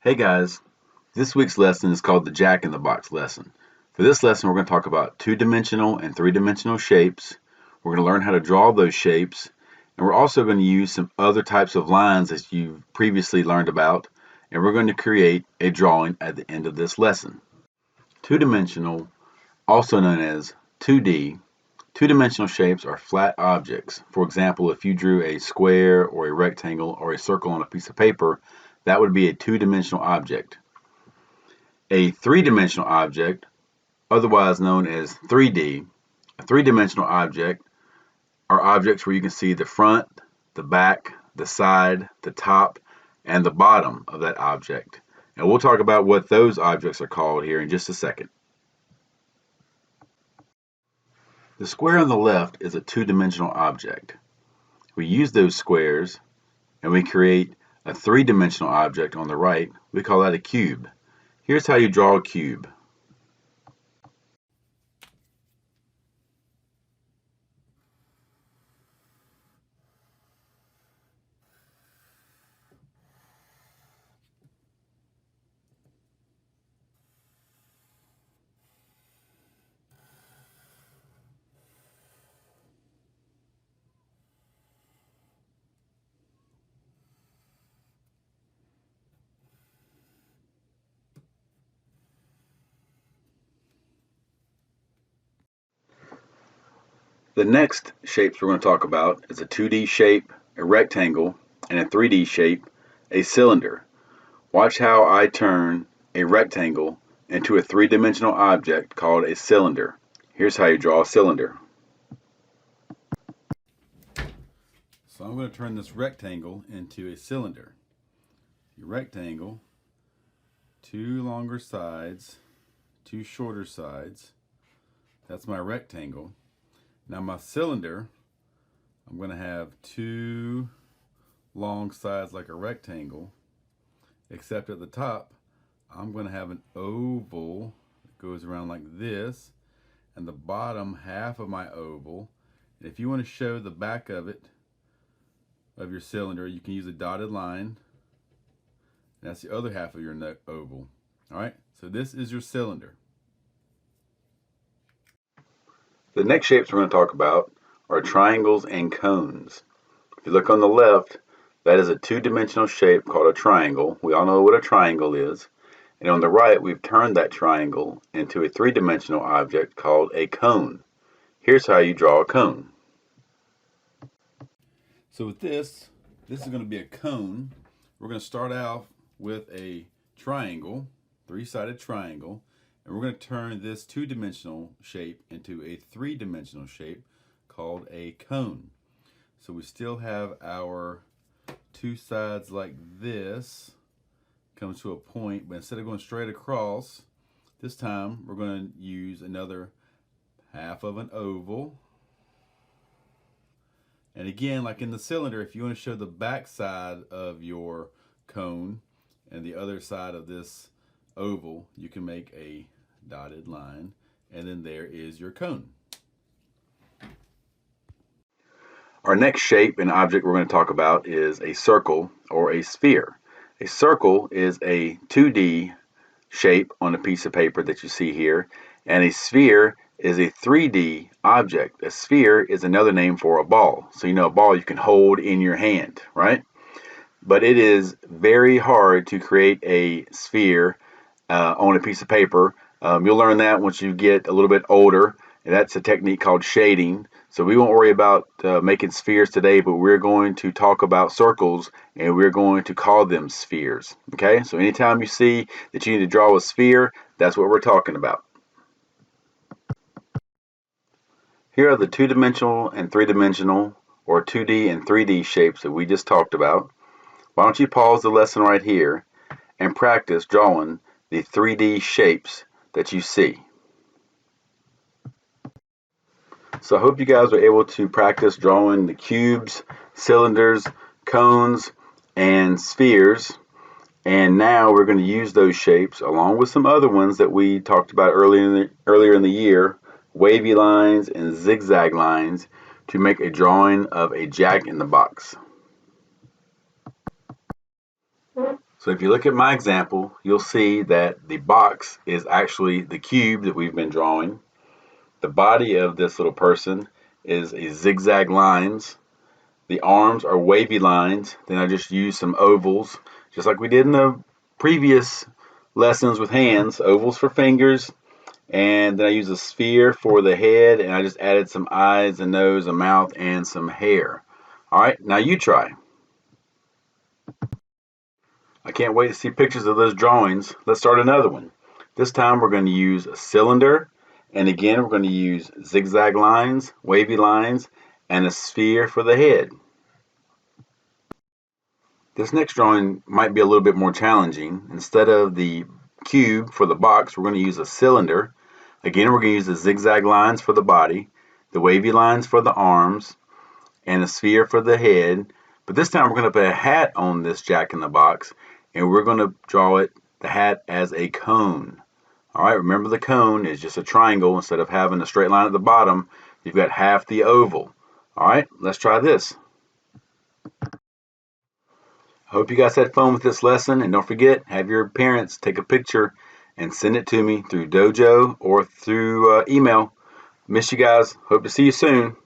Hey guys, this week's lesson is called the Jack in the Box lesson. For this lesson, we're going to talk about two-dimensional and three-dimensional shapes. We're going to learn how to draw those shapes, and we're also going to use some other types of lines that you've previously learned about, and we're going to create a drawing at the end of this lesson. Two-dimensional, also known as 2D, two-dimensional shapes are flat objects. For example, if you drew a square or a rectangle or a circle on a piece of paper, that would be a two-dimensional object. A three-dimensional object, otherwise known as 3D, a three-dimensional object are objects where you can see the front, the back, the side, the top, and the bottom of that object. And we'll talk about what those objects are called here in just a second. The square on the left is a two-dimensional object. We use those squares and we create a three-dimensional object on the right. We call that a cube. Here's how you draw a cube. The next shapes we're going to talk about is a 2D shape, a rectangle, and a 3D shape, a cylinder. Watch how I turn a rectangle into a three-dimensional object called a cylinder. Here's how you draw a cylinder. So I'm going to turn this rectangle into a cylinder. Your rectangle, two longer sides, two shorter sides. That's my rectangle. Now my cylinder, I'm going to have two long sides like a rectangle, except at the top, I'm going to have an oval that goes around like this, and the bottom half of my oval. And if you want to show the back of it, of your cylinder, you can use a dotted line. That's the other half of your oval. All right, so this is your cylinder. The next shapes we're going to talk about are triangles and cones. If you look on the left, that is a two-dimensional shape called a triangle. We all know what a triangle is. And on the right, we've turned that triangle into a three-dimensional object called a cone. Here's how you draw a cone. So with this is going to be a cone. We're going to start out with a triangle, three-sided triangle. And we're going to turn this two-dimensional shape into a three-dimensional shape called a cone. So we still have our two sides like this, comes to a point, but instead of going straight across, this time we're going to use another half of an oval. And again, like in the cylinder, if you want to show the back side of your cone and the other side of this oval, you can make a dotted line, and then there is your cone. Our next shape and object we're going to talk about is a circle or a sphere. A circle is a 2D shape on a piece of paper that you see here, and a sphere is a 3D object. A sphere is another name for a ball. So you know a ball you can hold in your hand, right? But it is very hard to create a sphere on a piece of paper. You'll learn that once you get a little bit older, and that's a technique called shading. So we won't worry about making spheres today, but we're going to talk about circles, and we're going to call them spheres. Okay, so anytime you see that you need to draw a sphere, that's what we're talking about. Here are the two-dimensional and three-dimensional, or 2D and 3D shapes that we just talked about. Why don't you pause the lesson right here and practice drawing the 3D shapes that you see. So I hope you guys were able to practice drawing the cubes, cylinders, cones, and spheres. And now we're going to use those shapes along with some other ones that we talked about earlier in the year, wavy lines and zigzag lines, to make a drawing of a jack in the box. So So if you look at my example, you'll see that the box is actually the cube that we've been drawing. The body of this little person is a zigzag lines. The arms are wavy lines. Then I just used some ovals, just like we did in the previous lessons with hands, ovals for fingers. And then I used a sphere for the head, and I just added some eyes, a nose, a mouth, and some hair. All right, now you try. I can't wait to see pictures of those drawings. Let's start another one. This time we're going to use a cylinder, and again we're going to use zigzag lines, wavy lines, and a sphere for the head. This next drawing might be a little bit more challenging. Instead of the cube for the box, we're going to use a cylinder. Again, we're going to use the zigzag lines for the body, the wavy lines for the arms, and a sphere for the head. But this time we're going to put a hat on this jack-in-the-box, and we're going to draw the hat as a cone. All right, remember the cone is just a triangle. Instead of having a straight line at the bottom, you've got half the oval. All right, let's try this. I hope you guys had fun with this lesson, and don't forget, have your parents take a picture and send it to me through Dojo or through email. Miss you guys. Hope to see you soon.